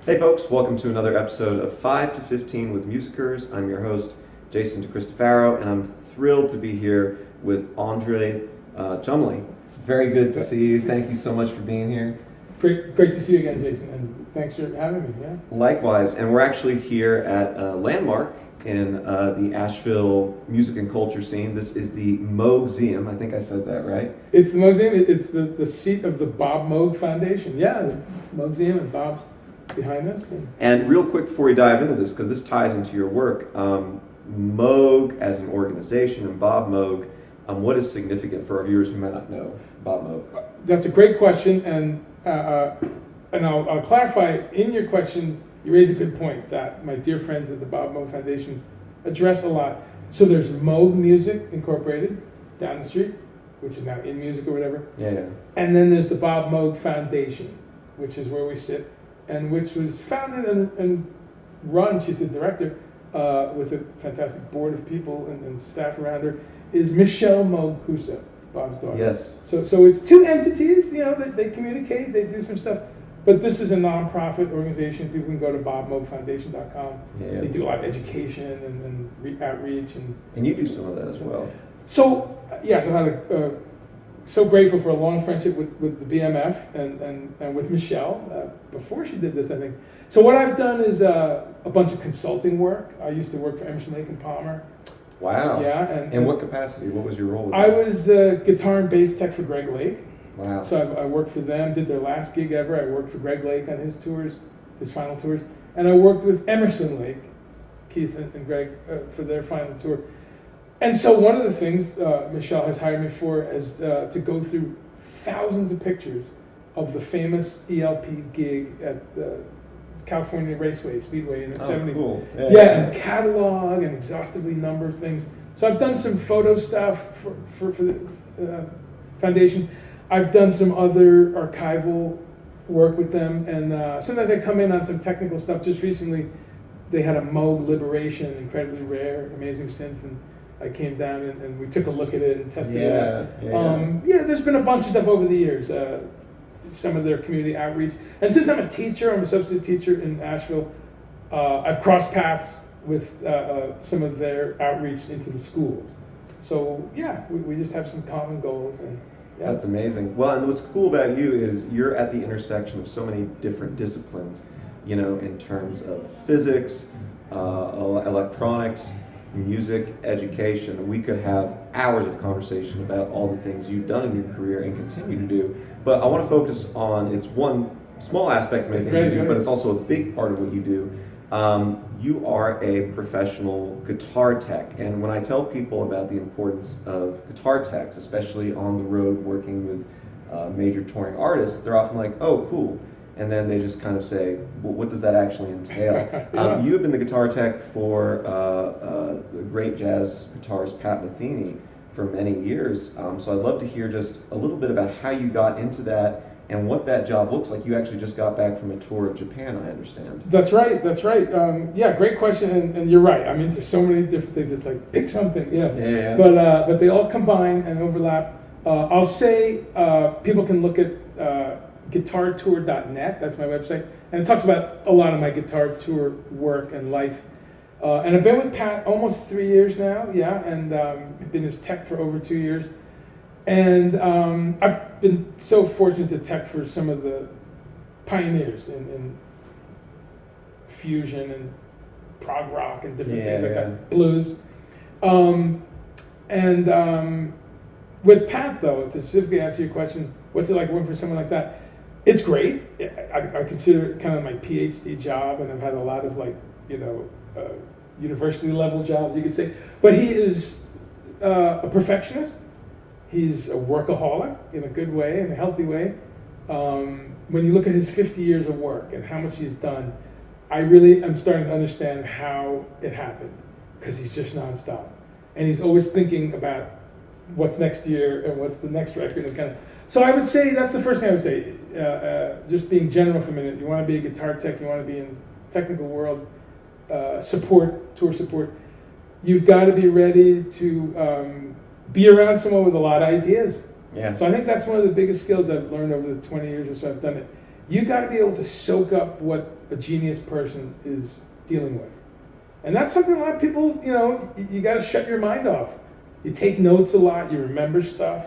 Hey folks, welcome to another episode of 5 to 15 with Musickers. I'm your host, Jason DeCristofaro, and I'm thrilled to be here with Andre Cholmondeley. It's very good to see you. Thank you so much for being here. Great to see you again, Jason, and thanks for having me. Yeah. Likewise, and we're actually here at Landmark in the Asheville music and culture scene. This is the Moog-Museum. I think I said that right. It's the Museum. It's the seat of the Bob Moog Foundation. Yeah, the Moog-Museum, and Bob's behind us. And real quick before we dive into this, because this ties into your work, Moog as an organization and Bob Moog, what is significant for our viewers who may not know Bob Moog? That's a great question, and I'll clarify. In your question, you raise a good point that my dear friends at the Bob Moog Foundation address a lot. So there's Moog Music Incorporated down the street, which is now In Music or whatever. Yeah. And then there's the Bob Moog Foundation, which is where we sit, and which was founded and run, she's the director, with a fantastic board of people and staff around her, is Michelle Moog-Husa, Bob's daughter. Yes. So it's two entities, they communicate, they do some stuff, but this is a nonprofit organization. People can go to bobmoogfoundation.com. Yeah. They do a lot of education and outreach. And you do some of that as well. So, yes, I've had so grateful for a long friendship with the BMF and with Michelle before she did this, I think. So what I've done is a bunch of consulting work. I used to work for Emerson, Lake and Palmer. Wow. Yeah. In what capacity? What was your role with I that? was guitar and bass tech for Greg Lake. Wow. So I worked for them, did their last gig ever. I worked for Greg Lake on his tours, his final tours. And I worked with Emerson Lake, Keith and Greg, for their final tour. And so one of the things Michelle has hired me for is to go through thousands of pictures of the famous ELP gig at the California Raceway Speedway in the 70s. Cool. Yeah, and catalog and exhaustively number things. So I've done some photo stuff for the foundation. I've done some other archival work with them, and sometimes I come in on some technical stuff. Just recently, they had a Moog Liberation, incredibly rare, amazing synth, and I came down and we took a look at it and tested it out. There's been a bunch of stuff over the years. Some of their community outreach. And since I'm a substitute teacher in Asheville, I've crossed paths with some of their outreach into the schools. So yeah, we just have some common goals. And yeah. That's amazing. Well, and what's cool about you is you're at the intersection of so many different disciplines, in terms of physics, electronics, music, education. We could have hours of conversation about all the things you've done in your career and continue to do. But I want to focus on, it's one small aspect of anything you do, but it's also a big part of what you do. You are a professional guitar tech. And when I tell people about the importance of guitar techs, especially on the road working with major touring artists, they're often like, oh, cool. And then they just kind of say, well, what does that actually entail? Yeah. You have been the guitar tech for the great jazz guitarist Pat Metheny for many years. So I'd love to hear just a little bit about how you got into that and what that job looks like. You actually just got back from a tour of Japan, I understand. That's right. Great question, and you're right. I'm into so many different things. It's like, pick something, Yeah. But they all combine and overlap. I'll say people can look at guitartour.net. That's my website, and it talks about a lot of my guitar tour work and life. And I've been with Pat almost 3 years now, and been his tech for over 2 years. And I've been so fortunate to tech for some of the pioneers in fusion and prog rock and different things like that, blues. With Pat, though, to specifically answer your question, what's it like working for someone like that? It's great. I consider it kind of my PhD job, and I've had a lot of university level jobs, you could say. But he is a perfectionist. He's a workaholic in a good way, in a healthy way. When you look at his 50 years of work and how much he's done, I really am starting to understand how it happened, because he's just nonstop. And he's always thinking about what's next year and what's the next record. And so I would say that's the first thing I would say. Just being general for a minute, you want to be a guitar tech, you want to be in technical world, tour support. You've got to be ready to be around someone with a lot of ideas. Yeah. So I think that's one of the biggest skills I've learned over the 20 years or so I've done it, you got to be able to soak up what a genius person is dealing with. And that's something a lot of people, you got to shut your mind off. You take notes a lot, you remember stuff.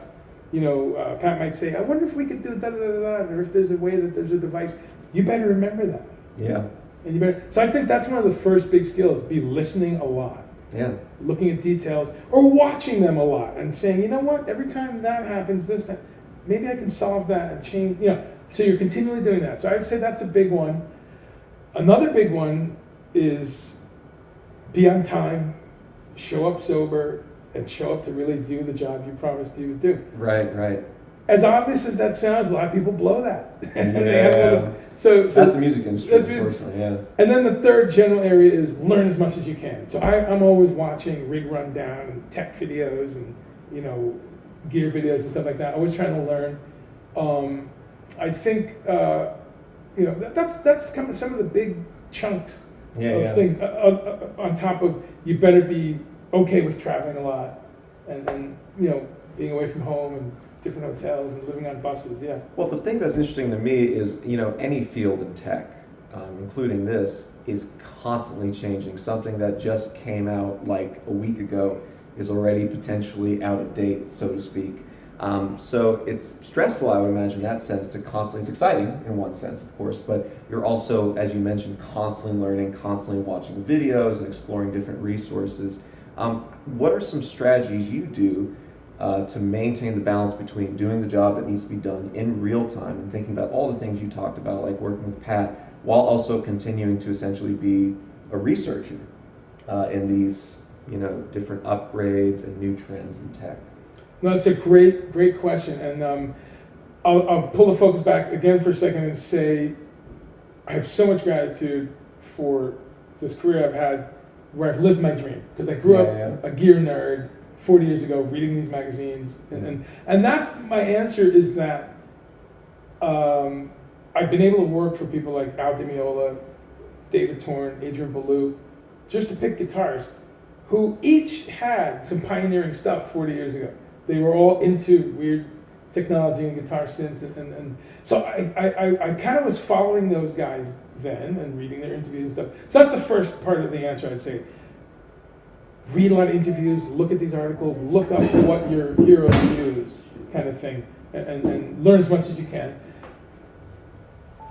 Pat might say, I wonder if we could do da-da-da-da, or if there's a way that there's a device. You better remember that. Yeah. And so I think that's one of the first big skills, be listening a lot. Yeah. Looking at details, or watching them a lot and saying, you know what, every time that happens, maybe I can solve that and change, so you're continually doing that. So I'd say that's a big one. Another big one is be on time, show up sober, and show up to really do the job you promised you would do. Right. As obvious as that sounds, a lot of people blow that. Yeah. So that's the music industry, unfortunately, yeah. And then the third general area is learn as much as you can. So I'm always watching rig rundown and tech videos and gear videos and stuff like that. Always trying to learn. I think that's kind of some of the big chunks of things. On top of, you better be okay with traveling a lot and being away from home and different hotels and living on buses. Yeah. Well, the thing that's interesting to me is any field in tech, including this, is constantly changing. Something that just came out like a week ago is already potentially out of date, so to speak. So it's stressful, I would imagine, in that sense, to constantly, it's exciting in one sense, of course, but you're also, as you mentioned, constantly learning, constantly watching videos and exploring different resources. What are some strategies you do to maintain the balance between doing the job that needs to be done in real time and thinking about all the things you talked about, like working with Pat, while also continuing to essentially be a researcher in these different upgrades and new trends in tech? No, that's a great question, and I'll pull the focus back again for a second and say I have so much gratitude for this career I've had, where I've lived my dream, because I grew up a gear nerd 40 years ago, reading these magazines, and that's my answer, is that I've been able to work for people like Al Di Meola, David Torn, Adrian Ballou, just to pick guitarists, who each had some pioneering stuff 40 years ago. They were all into weird technology and guitar synths, and so I kind of was following those guys then and reading their interviews and stuff. So that's the first part of the answer, I'd say. Read a lot of interviews, look at these articles, look up what your heroes use, kind of thing, and learn as much as you can.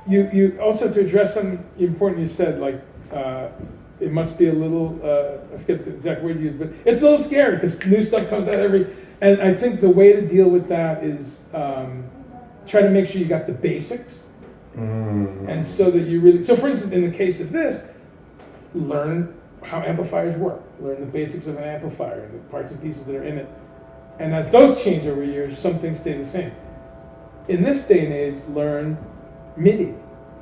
You also, to address something important you said, like it must be a little, I forget the exact word you used, but it's a little scary because new stuff comes out and I think the way to deal with that is try to make sure you got the basics. And so that you really, so for instance, in the case of this, learn how amplifiers work, learn the basics of an amplifier and the parts and pieces that are in it. And as those change over years, some things stay the same. In this day and age, learn MIDI.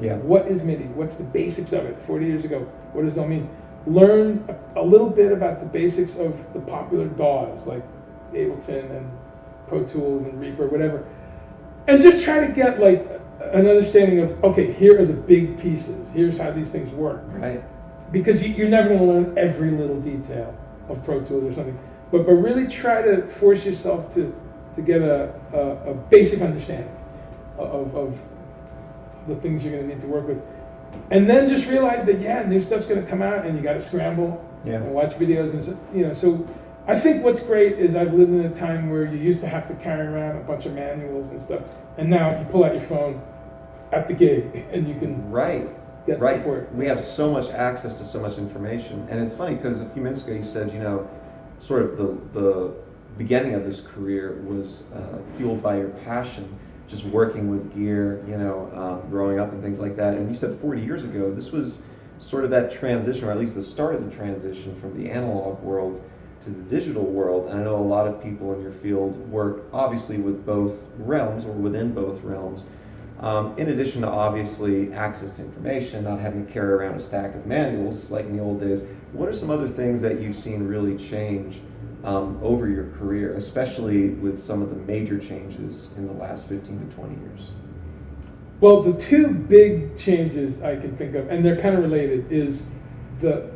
Yeah. What is MIDI? What's the basics of it? 40 years ago, what does that mean? Learn a little bit about the basics of the popular DAWs, like Ableton and Pro Tools and Reaper, whatever. And just try to get like an understanding of, okay, here are the big pieces. Here's how these things work. Right. Because you're never going to learn every little detail of Pro Tools or something. But really try to force yourself to get a basic understanding of the things you're going to need to work with. And then just realize that, new stuff's going to come out and you got to scramble and watch videos. And so I think what's great is I've lived in a time where you used to have to carry around a bunch of manuals and stuff. And now you pull out your phone at the gig and you can get support. We have so much access to so much information. And it's funny because a few minutes ago you said, sort of the beginning of this career was fueled by your passion, just working with gear, growing up and things like that. And you said 40 years ago, this was sort of that transition, or at least the start of the transition from the analog world to the digital world. And I know a lot of people in your field work obviously with both realms or within both realms. In addition to obviously access to information, not having to carry around a stack of manuals like in the old days, what are some other things that you've seen really change over your career, especially with some of the major changes in the last 15 to 20 years? Well, the two big changes I can think of, and they're kind of related, is the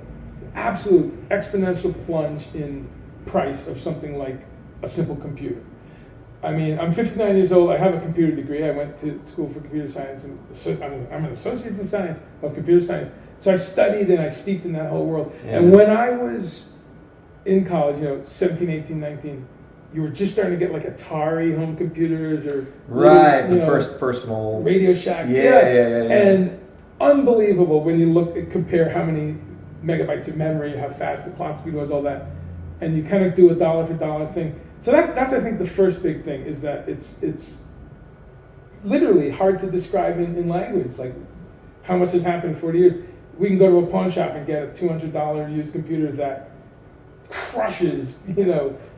absolute exponential plunge in price of something like a simple computer. I mean, I'm 59 years old. I have a computer degree. I went to school for computer science, and I'm an associate in science of computer science. So I studied and I steeped in that whole world. Yeah. And when I was in college, 17, 18, 19, you were just starting to get like Atari home computers or the first personal Radio Shack. Yeah. And unbelievable when you compare how many megabytes of memory, how fast the clock speed was, all that, and you kind of do a dollar for dollar thing. So that's I think the first big thing is that it's literally hard to describe in language, like how much has happened in 40 years. We can go to a pawn shop and get a $200 used computer that crushes,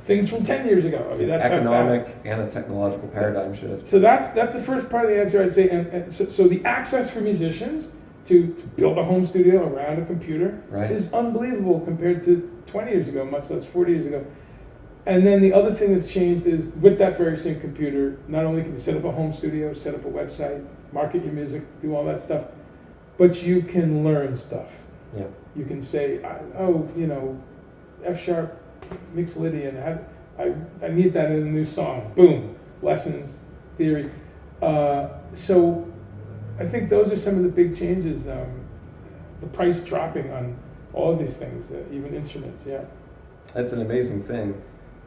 things from 10 years ago. I mean, that's economic and a technological paradigm shift. So that's the first part of the answer, I'd say. And so the access for musicians to build a home studio around a computer is unbelievable compared to 20 years ago, much less 40 years ago. And then the other thing that's changed is with that very same computer, not only can you set up a home studio, set up a website, market your music, do all that stuff, but you can learn stuff. Yeah. You can say, F sharp, mix Lydian, I need that in a new song. Boom, lessons, theory. So I think those are some of the big changes. The price dropping on all of these things, even instruments, yeah. That's an amazing thing.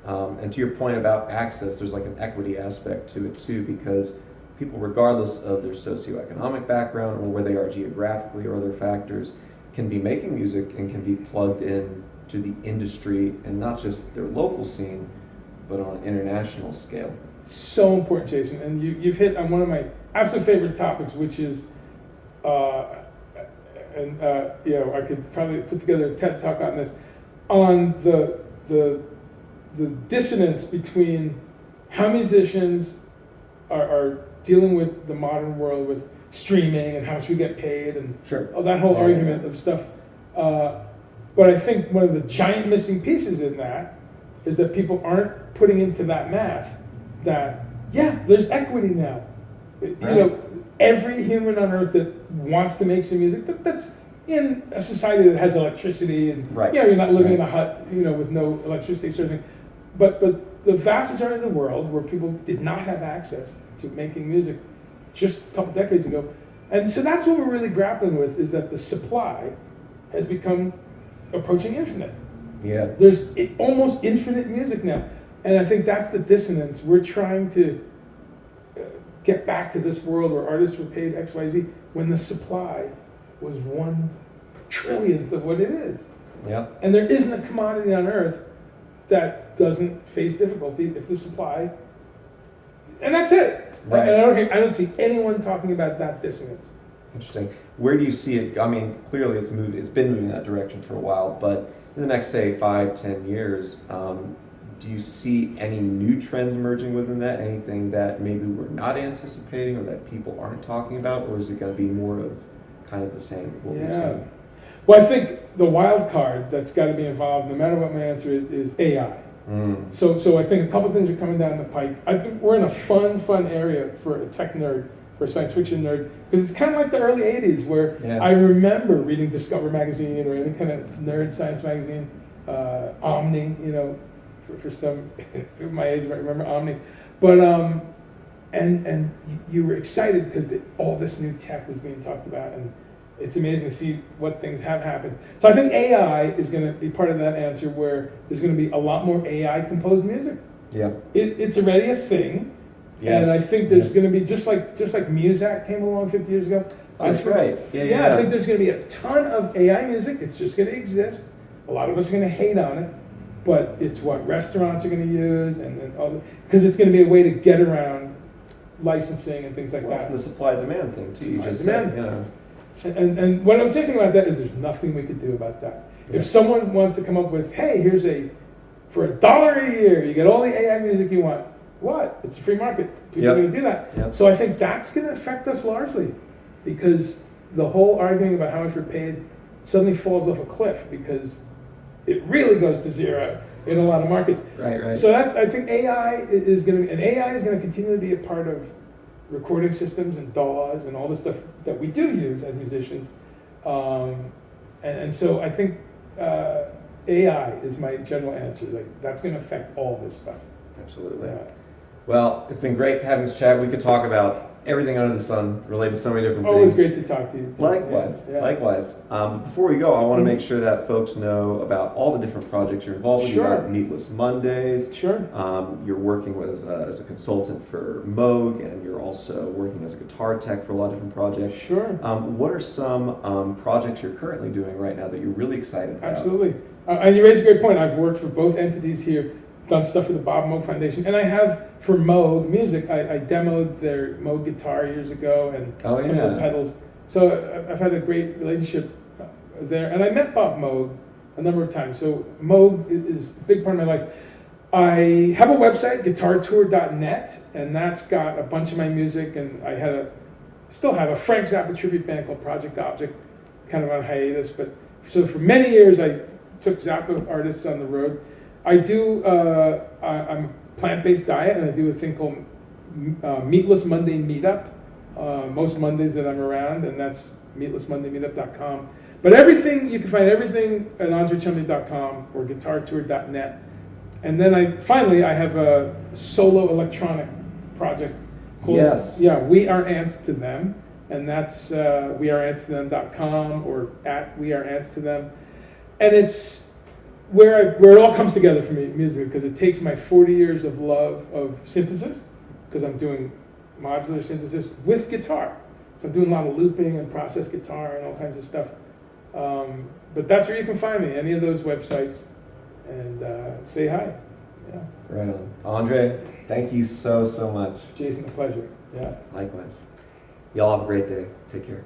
And to your point about access, there's like an equity aspect to it too, because people, regardless of their socioeconomic background or where they are geographically or other factors, can be making music and can be plugged in to the industry and not just their local scene, but on an international scale. So important, Jason. And you've hit on one of my absolute favorite topics, which is, I could probably put together a TED Talk on this, on the dissonance between how musicians are dealing with the modern world with streaming and how much we get paid and that whole argument of stuff. But I think one of the giant missing pieces in that is that people aren't putting into that math that, there's equity now. Every human on earth that wants to make some music, that's in a society that has electricity and you're not living in a hut, with no electricity sort of thing. But the vast majority of the world where people did not have access to making music just a couple decades ago. And so that's what we're really grappling with, is that the supply has become approaching infinite. Yeah. There's almost infinite music now. And I think that's the dissonance. We're trying to get back to this world where artists were paid XYZ when the supply was 1/trillionth of what it is. Yeah. And there isn't a commodity on earth that doesn't face difficulty if the supply, and that's it. Right. And I don't see anyone talking about that dissonance. Interesting. Where do you see it? I mean, clearly it's been moving in that direction for a while, but in the next, say, 5-10 years, do you see any new trends emerging within that? Anything that maybe we're not anticipating or that people aren't talking about? Or is it going to be more of kind of the same of what we've seen? Well, I think the wild card that's got to be involved, no matter what my answer is AI. So I think a couple things are coming down the pike. I think we're in a fun area for a tech nerd, for a science fiction nerd, because it's kind of like the early 80s where I remember reading Discover magazine or any kind of nerd science magazine, Omni, for some people my age might remember Omni. But and you were excited because all this new tech was being talked about, and it's amazing to see what things have happened. So I think AI is going to be part of that answer, where there's going to be a lot more AI composed music. Yeah, it's already a thing. Yes. And I think there's going to be just like Muzak came along 50 years ago. That's right. Yeah. I think there's going to be a ton of AI music. It's just going to exist. A lot of us are going to hate on it, but it's what restaurants are going to use, and all because it's going to be a way to get around licensing and things like that. That's the supply-demand thing too. You just demand. said, And what I'm saying about that is there's nothing we could do about that. Yeah. If someone wants to come up with, hey, here's for $1 a year, you get all the AI music you want. What? It's a free market. People are going to do that. Yep. So I think that's going to affect us largely, because the whole arguing about how much we're paid suddenly falls off a cliff, because it really goes to zero in a lot of markets. Right. So I think AI is going to continue to be a part of recording systems and DAWs and all the stuff that we do use as musicians. And so I think AI is my general answer. Like, that's going to affect all this stuff. Absolutely. Well, it's been great having this chat. We could talk about everything under the sun related to so many different Always things. great to talk to you. Likewise, Yeah. likewise. Before we go, I want to make sure that folks know about all the different projects you're involved with. Sure. You got Meatless Mondays. Sure. You're working with as a consultant for Moog, and you're also working as a guitar tech for a lot of different projects. Sure. What are some projects you're currently doing right now that you're really excited about? Absolutely. And you raise a great point. I've worked for both entities here, done stuff for the Bob Moog Foundation, and I have for Moog Music. I demoed their Moog guitar years ago and some of the pedals. So I've had a great relationship there, and I met Bob Moog a number of times. So Moog is a big part of my life. I have a website, guitartour.net, and that's got a bunch of my music, and still have a Frank Zappa tribute band called Project Object, kind of on hiatus. But so for many years, I took Zappa artists on the road. I'm a plant-based diet, and I do a thing called Meatless Monday Meetup. Most Mondays that I'm around, and that's meatlessmondaymeetup.com. But you can find everything at andrechumley.com or guitartour.net. And then I have a solo electronic project called We Are Ants to Them, and that's weareantstoThem.com or at We Are Ants to Them. And it's where it all comes together for me, music, because it takes my 40 years of love of synthesis, because I'm doing modular synthesis with guitar. So I'm doing a lot of looping and processed guitar and all kinds of stuff. But that's where you can find me, any of those websites, and say hi. Yeah. Right on. Andre, thank you so much. Jason, a pleasure. Yeah. Likewise. Y'all have a great day. Take care.